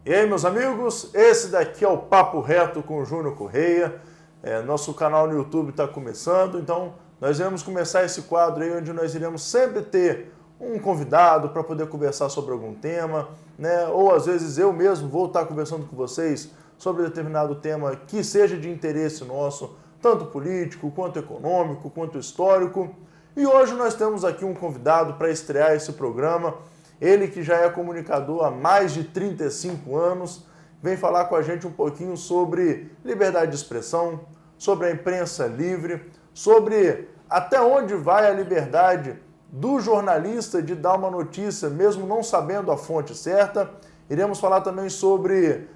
E aí, meus amigos, esse daqui é o Papo Reto com o Júnior Correia. Nosso canal no YouTube está começando, então nós iremos começar esse quadro aí onde nós iremos sempre ter um convidado para poder conversar sobre algum tema, né? Ou às vezes eu mesmo vou estar conversando com vocês sobre determinado tema que seja de interesse nosso, tanto político, quanto econômico, quanto histórico. E hoje nós temos aqui um convidado para estrear esse programa. Ele que já é comunicador há mais de 35 anos, vem falar com a gente um pouquinho sobre liberdade de expressão, sobre a imprensa livre, sobre até onde vai a liberdade do jornalista de dar uma notícia, mesmo não sabendo a fonte certa. Iremos falar também sobre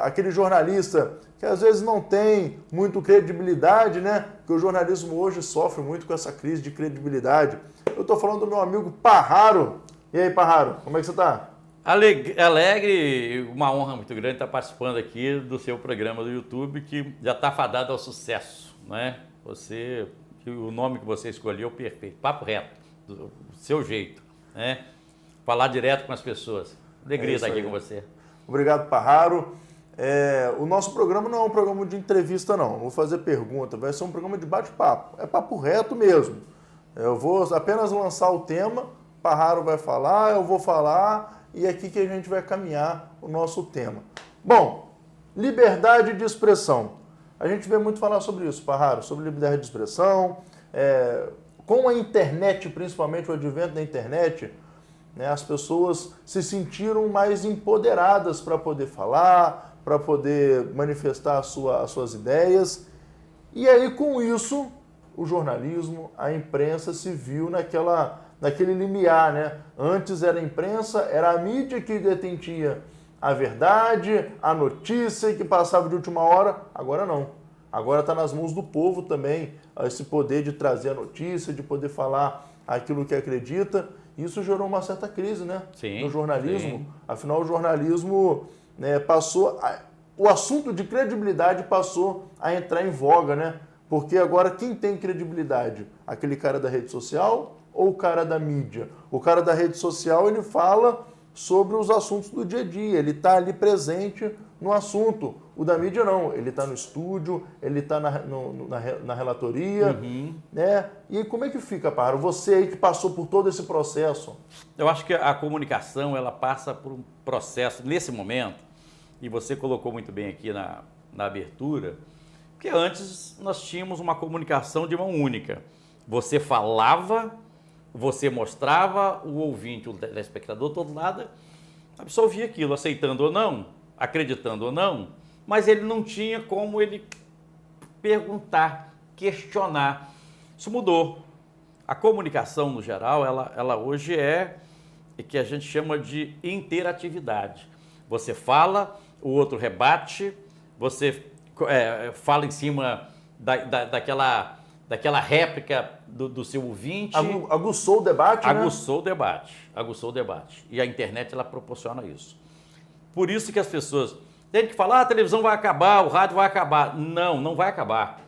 aquele jornalista que às vezes não tem muito credibilidade, né? Porque o jornalismo hoje sofre muito com essa crise de credibilidade. Eu estou falando do meu amigo Parraro. E aí, Parraro, como é que você está? Alegre, uma honra muito grande estar participando aqui do seu programa do YouTube, que já está fadado ao sucesso, né? O nome que você escolheu, perfeito, Papo Reto, do seu jeito, né? Falar direto com as pessoas. Alegria estar aqui com você. Obrigado, Parraro. O nosso programa não é um programa de entrevista, não. Não vou fazer pergunta, vai ser um programa de bate-papo. É papo reto mesmo. Eu vou apenas lançar o tema, Parraro vai falar, eu vou falar, e é aqui que a gente vai caminhar o nosso tema. Bom, liberdade de expressão. A gente vê muito falar sobre isso, Parraro, sobre liberdade de expressão. Com a internet, principalmente o advento da internet, né, as pessoas se sentiram mais empoderadas para poder falar, para poder manifestar as suas ideias. E aí, com isso, o jornalismo, a imprensa se viu naquele limiar, né? Antes era a imprensa, era a mídia que detinha a verdade, a notícia que passava de última hora. Agora não. Agora está nas mãos do povo também esse poder de trazer a notícia, de poder falar aquilo que acredita. Isso gerou uma certa crise, né? Sim, no jornalismo. Sim. Afinal, o jornalismo, né, o assunto de credibilidade passou a entrar em voga, né? Porque agora quem tem credibilidade? Aquele cara da rede social ou o cara da mídia? O cara da rede social, ele fala sobre os assuntos do dia a dia, ele está ali presente no assunto. O da mídia não, ele está no estúdio, ele está na relatoria, né? E como é que fica, Parraro? Você aí que passou por todo esse processo. Eu acho que a comunicação, ela passa por um processo, nesse momento, e você colocou muito bem aqui na abertura, porque antes nós tínhamos uma comunicação de mão única. Você falava, você mostrava, o ouvinte, o telespectador, todo lado, absorvia aquilo, aceitando ou não, acreditando ou não, mas ele não tinha como ele perguntar, questionar. Isso mudou. A comunicação, no geral, ela hoje é que a gente chama de interatividade. Você fala, o outro rebate, você fala em cima daquela réplica do seu ouvinte. Aguçou o debate, né? Aguçou o debate. E a internet, ela proporciona isso. Por isso que as pessoas... Tem que falar, a televisão vai acabar, o rádio vai acabar. Não, não vai acabar.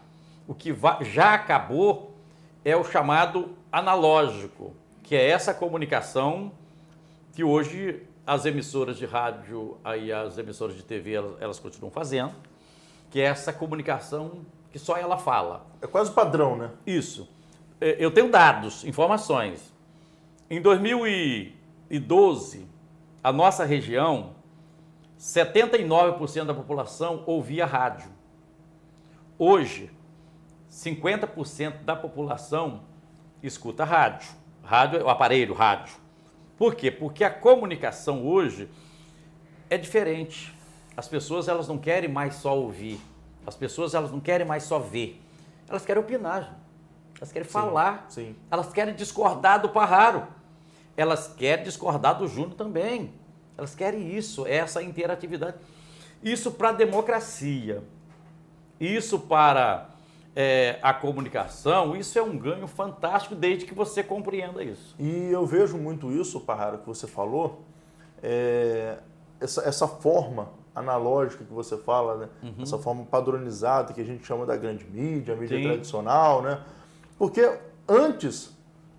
O que já acabou é o chamado analógico, que é essa comunicação que hoje as emissoras de rádio e as emissoras de TV, elas continuam fazendo, que é essa comunicação que só ela fala. É quase padrão, né? Isso. Eu tenho dados, informações. Em 2012, a nossa região, 79% da população ouvia rádio. Hoje, 50% da população escuta rádio. Rádio é o aparelho rádio. Por quê? Porque a comunicação hoje é diferente. As pessoas, elas não querem mais só ouvir. As pessoas, elas não querem mais só ver. Elas querem opinar, gente. Elas querem falar. Sim. Elas querem discordar do Parraro. Elas querem discordar do Júnior também. Elas querem isso, essa interatividade. Isso para a democracia. Isso para a comunicação, isso é um ganho fantástico desde que você compreenda isso. E eu vejo muito isso, Parraro, que você falou, essa forma analógica que você fala, né? Essa forma padronizada que a gente chama da grande mídia, a mídia Sim. tradicional, né? Porque antes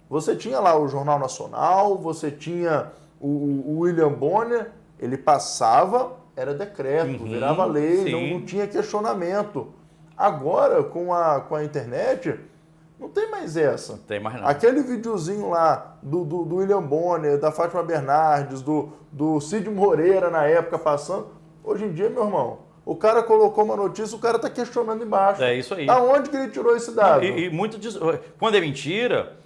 você tinha lá o Jornal Nacional, você tinha o William Bonner, ele passava era decreto, virava lei, não tinha questionamento. Agora, com a internet, não tem mais essa. Não tem mais não. Aquele videozinho lá do William Bonner, da Fátima Bernardes, do Cid Moreira na época passando, hoje em dia, meu irmão, o cara colocou uma notícia, o cara está questionando embaixo. É isso aí. Da onde que ele tirou esse dado? E muito disso, quando é mentira,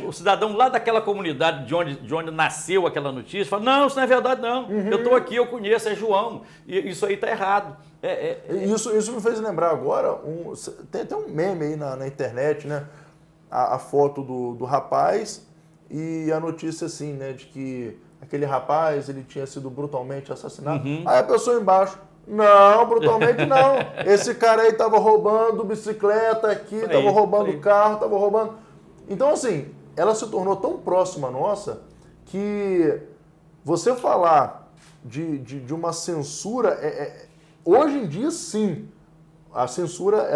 o cidadão lá daquela comunidade de onde nasceu aquela notícia fala, não, isso não é verdade não, eu estou aqui, eu conheço, é João, e isso aí está errado. Isso me fez lembrar agora, tem até um meme aí na internet, né? A foto do rapaz e a notícia assim, né? De que aquele rapaz, ele tinha sido brutalmente assassinado. Aí a pessoa embaixo, não, brutalmente não. Esse cara aí tava roubando bicicleta aqui, tava roubando carro, tava roubando... Então, assim, ela se tornou tão próxima nossa que você falar de uma censura... Hoje em dia, sim, a censura,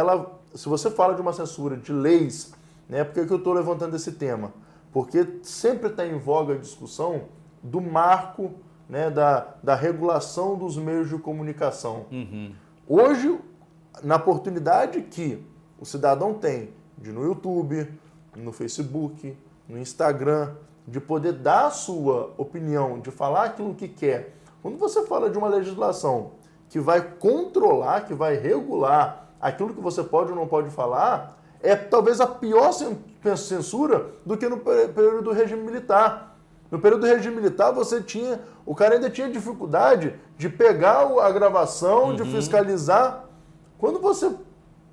se você fala de uma censura de leis, né, por que eu estou levantando esse tema? Porque sempre está em voga a discussão do marco, né, da regulação dos meios de comunicação. Hoje, na oportunidade que o cidadão tem de no YouTube, no Facebook, no Instagram, de poder dar a sua opinião, de falar aquilo que quer. Quando você fala de uma legislação que vai controlar, que vai regular aquilo que você pode ou não pode falar, é talvez a pior censura do que no período do regime militar. No período do regime militar, o cara ainda tinha dificuldade de pegar a gravação, de fiscalizar.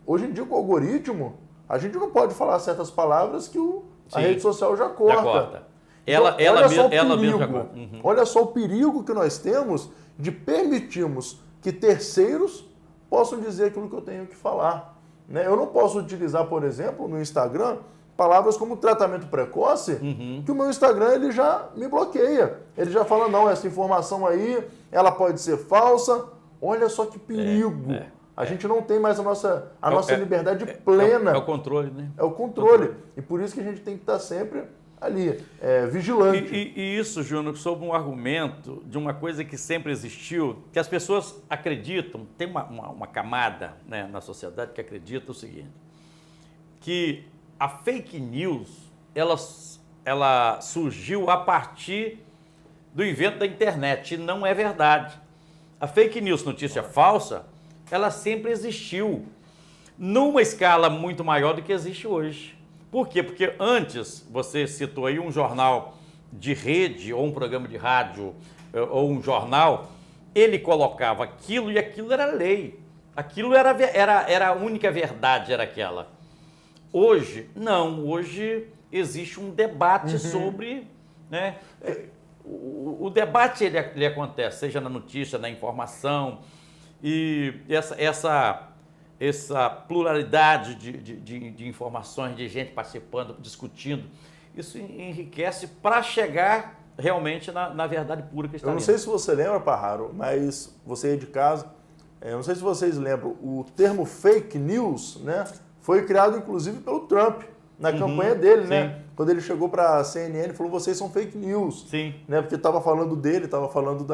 Hoje em dia, com o algoritmo, a gente não pode falar certas palavras que a rede social já corta. Já corta. Ela mesmo já corta. Olha só o perigo que nós temos de permitirmos que terceiros possam dizer aquilo que eu tenho que falar. Né? Eu não posso utilizar, por exemplo, no Instagram, palavras como tratamento precoce, que o meu Instagram ele já me bloqueia. Ele já fala, não, essa informação aí, ela pode ser falsa. Olha só que perigo. A gente não tem mais a nossa liberdade plena. É o controle, né? É o controle. E por isso que a gente tem que estar sempre ali, vigilante. E isso, Júnior, sob um argumento de uma coisa que sempre existiu, que as pessoas acreditam, tem uma camada, né, na sociedade que acredita o seguinte, que a fake news, ela surgiu a partir do invento da internet, e não é verdade. A fake news, notícia falsa, ela sempre existiu, numa escala muito maior do que existe hoje. Por quê? Porque antes, você citou aí um jornal de rede, ou um programa de rádio, ou um jornal, ele colocava aquilo e aquilo era lei. Aquilo era a única verdade, era aquela. Hoje, não. Hoje existe um debate sobre... Né, o debate ele acontece, seja na notícia, na informação, e essa pluralidade de informações, de gente participando, discutindo, isso enriquece para chegar realmente na verdade pura que está ali. Eu não sei se você lembra, Parraro, mas você aí de casa, eu não sei se vocês lembram, o termo fake news, né, foi criado inclusive pelo Trump, na campanha dele, né? Quando ele chegou para a CNN e falou, vocês são fake news. Sim. Né, porque estava falando dele, estava falando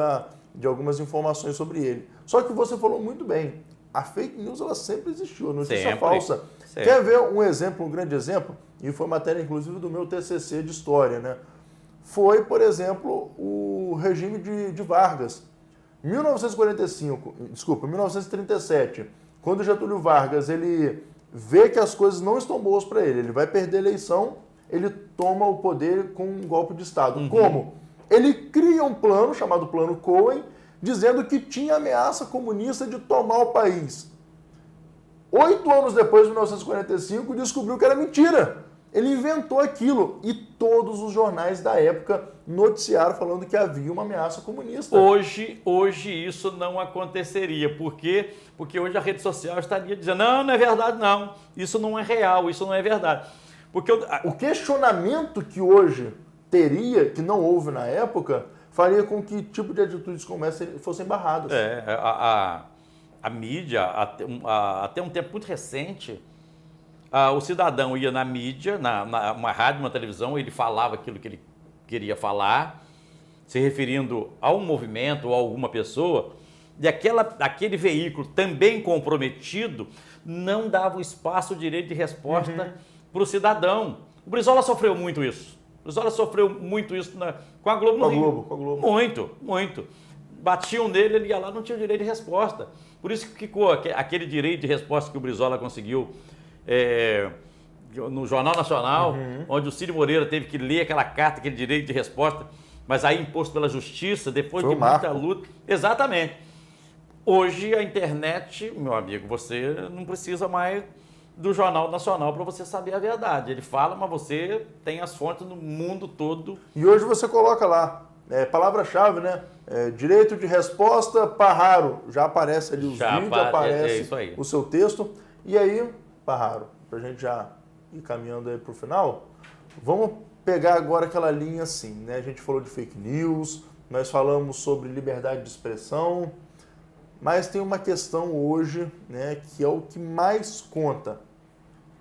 de algumas informações sobre ele. Só que você falou muito bem, a fake news ela sempre existiu, a notícia falsa. Sempre. Quer ver um exemplo, um grande exemplo? E foi matéria, inclusive, do meu TCC de História, né? Foi, por exemplo, o regime de Vargas. 1937, quando Getúlio Vargas ele vê que as coisas não estão boas para ele vai perder a eleição, ele toma o poder com um golpe de Estado. Como? Ele cria um plano, chamado Plano Cohen, dizendo que tinha ameaça comunista de tomar o país. 8 anos depois, em 1945, descobriu que era mentira. Ele inventou aquilo e todos os jornais da época noticiaram falando que havia uma ameaça comunista. Hoje isso não aconteceria. Por quê? Porque hoje a rede social estaria dizendo, não é verdade não, isso não é real, isso não é verdade. Porque o questionamento que hoje teria, que não houve na época, faria com que tipo de atitudes como essa fossem barradas. A mídia, até um tempo muito recente, o cidadão ia na mídia, uma rádio, uma televisão, ele falava aquilo que ele queria falar, se referindo a um movimento ou a alguma pessoa, E aquele veículo também comprometido não dava o espaço, o direito de resposta para o cidadão. O Brizola sofreu muito isso. O Brizola sofreu muito isso com a Globo no Rio. Com a Globo. Muito, muito. Batiam nele, ele ia lá, não tinha o direito de resposta. Por isso que ficou aquele direito de resposta que o Brizola conseguiu no Jornal Nacional, onde o Cid Moreira teve que ler aquela carta, aquele direito de resposta, mas aí imposto pela justiça, depois de muita luta. Exatamente. Hoje a internet, meu amigo, você não precisa mais do Jornal Nacional para você saber a verdade. Ele fala, mas você tem as fontes no mundo todo. E hoje você coloca lá, palavra-chave, né? Direito de resposta, Parraro. Já aparece ali os vídeos, aparece o seu texto. E aí, Parraro, para a gente já ir caminhando aí para o final, vamos pegar agora aquela linha assim, né? A gente falou de fake news, nós falamos sobre liberdade de expressão, mas tem uma questão hoje, né, que é o que mais conta,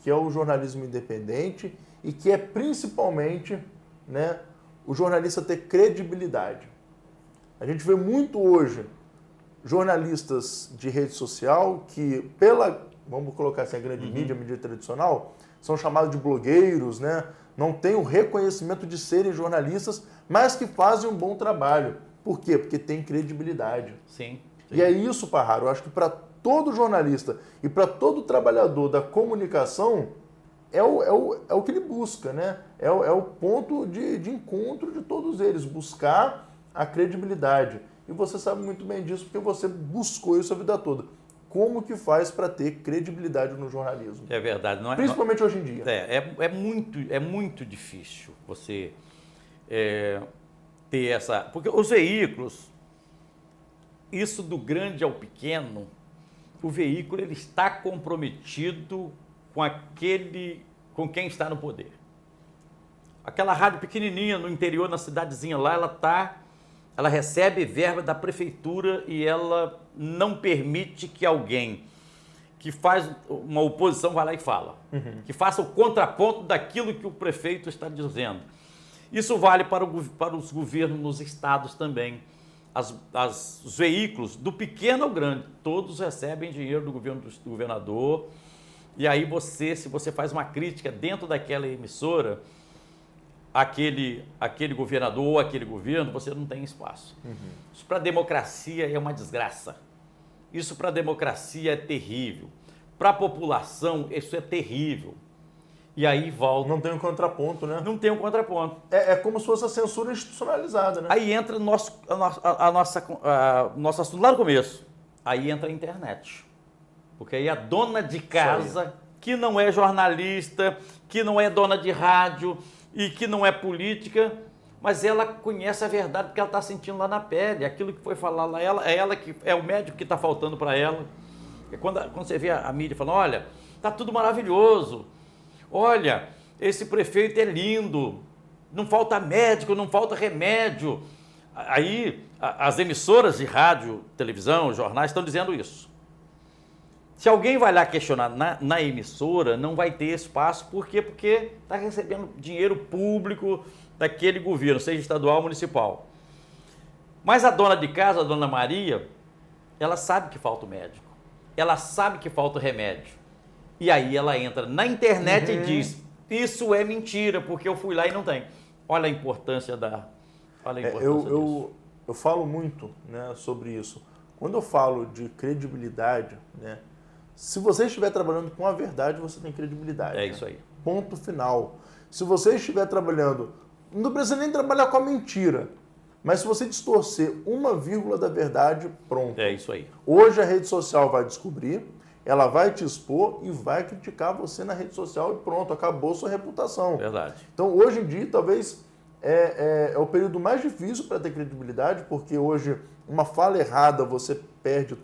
que é o jornalismo independente e que é principalmente, né, o jornalista ter credibilidade. A gente vê muito hoje jornalistas de rede social que, vamos colocar assim, a grande mídia, a mídia tradicional, são chamados de blogueiros, né? Não têm o reconhecimento de serem jornalistas, mas que fazem um bom trabalho. Por quê? Porque tem credibilidade. Sim. E é isso, Parraro, eu acho que para todo jornalista e para todo trabalhador da comunicação é o que ele busca, né? É o ponto de encontro de todos eles, buscar a credibilidade. E você sabe muito bem disso porque você buscou isso a vida toda. Como que faz para ter credibilidade no jornalismo? É verdade. Principalmente hoje em dia. É muito difícil você ter essa... Porque os veículos, isso do grande ao pequeno, o veículo ele está comprometido com quem está no poder. Aquela rádio pequenininha no interior, na cidadezinha lá, ela recebe verba da prefeitura e ela não permite que alguém que faz uma oposição vá lá e fala. Que faça o contraponto daquilo que o prefeito está dizendo. Isso vale para os governos nos estados também. Os veículos, do pequeno ao grande, todos recebem dinheiro do governo do governador. E aí se você faz uma crítica dentro daquela emissora, aquele governador ou aquele governo, você não tem espaço. Isso para a democracia é uma desgraça. Isso para a democracia é terrível. Para a população, isso é terrível. E aí volta... Não tem um contraponto, né? Não tem um contraponto. É como se fosse a censura institucionalizada, né? Aí entra nosso assunto lá no começo. Aí entra a internet. Porque aí a dona de casa, que não é jornalista, que não é dona de rádio e que não é política, mas ela conhece a verdade porque ela está sentindo lá na pele. Aquilo que foi falar lá, é o médico que está faltando para ela. Quando você vê a mídia falando, olha, está tudo maravilhoso. Olha, esse prefeito é lindo. Não falta médico, não falta remédio. Aí as emissoras de rádio, televisão, jornais estão dizendo isso. Se alguém vai lá questionar na emissora, não vai ter espaço. Por quê? Porque está recebendo dinheiro público daquele governo, seja estadual ou municipal. Mas a dona de casa, a dona Maria, ela sabe que falta o médico. Ela sabe que falta o remédio. E aí ela entra na internet e diz, isso é mentira, porque eu fui lá e não tem. Olha a importância disso. Eu falo muito, né, sobre isso. Quando eu falo de credibilidade, né, se você estiver trabalhando com a verdade, você tem credibilidade. É isso aí. Ponto final. Se você estiver trabalhando, não precisa nem trabalhar com a mentira, mas se você distorcer uma vírgula da verdade, pronto. É isso aí. Hoje a rede social vai descobrir, ela vai te expor e vai criticar você na rede social e pronto, acabou sua reputação. Verdade. Então hoje em dia talvez é o período mais difícil para ter credibilidade, porque hoje uma fala errada você perde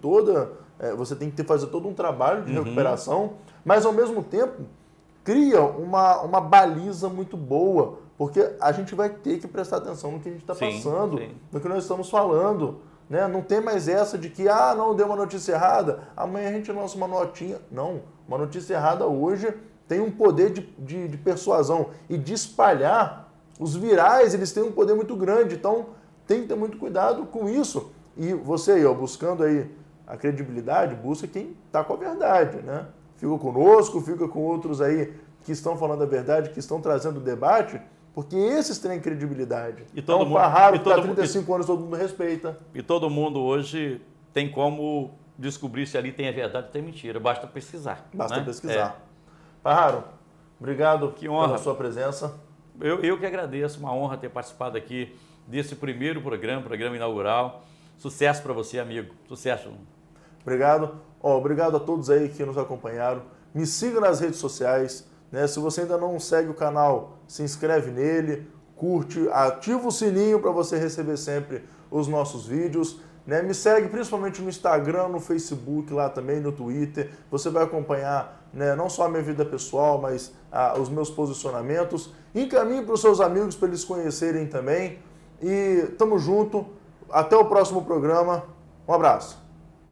você tem que fazer todo um trabalho de recuperação, mas ao mesmo tempo cria uma baliza muito boa, porque a gente vai ter que prestar atenção no que a gente está passando, no que nós estamos falando. Né? Não tem mais essa de que, não, deu uma notícia errada, amanhã a gente lança uma notinha. Não, uma notícia errada hoje tem um poder de persuasão e de espalhar. Os virais, eles têm um poder muito grande, então tem que ter muito cuidado com isso. E você aí, ó, buscando aí a credibilidade, busca quem está com a verdade, né? Fica conosco, fica com outros aí que estão falando a verdade, que estão trazendo o debate, porque esses têm credibilidade. E todo mundo, Parraro, que está há 35 anos, todo mundo respeita. E todo mundo hoje tem como descobrir se ali tem a verdade ou tem mentira. Basta pesquisar. Basta né? pesquisar. Parraro, obrigado pela sua presença. Eu que agradeço, uma honra ter participado aqui desse primeiro programa inaugural. Sucesso para você, amigo. Sucesso. Obrigado. Obrigado a todos aí que nos acompanharam. Me siga nas redes sociais, né? Se você ainda não segue o canal, se inscreve nele, curte, ativa o sininho para você receber sempre os nossos vídeos. Né? Me segue principalmente no Instagram, no Facebook, lá também, no Twitter. Você vai acompanhar, né, não só a minha vida pessoal, mas os meus posicionamentos. Encaminhe para os seus amigos para eles conhecerem também. E tamo junto. Até o próximo programa. Um abraço.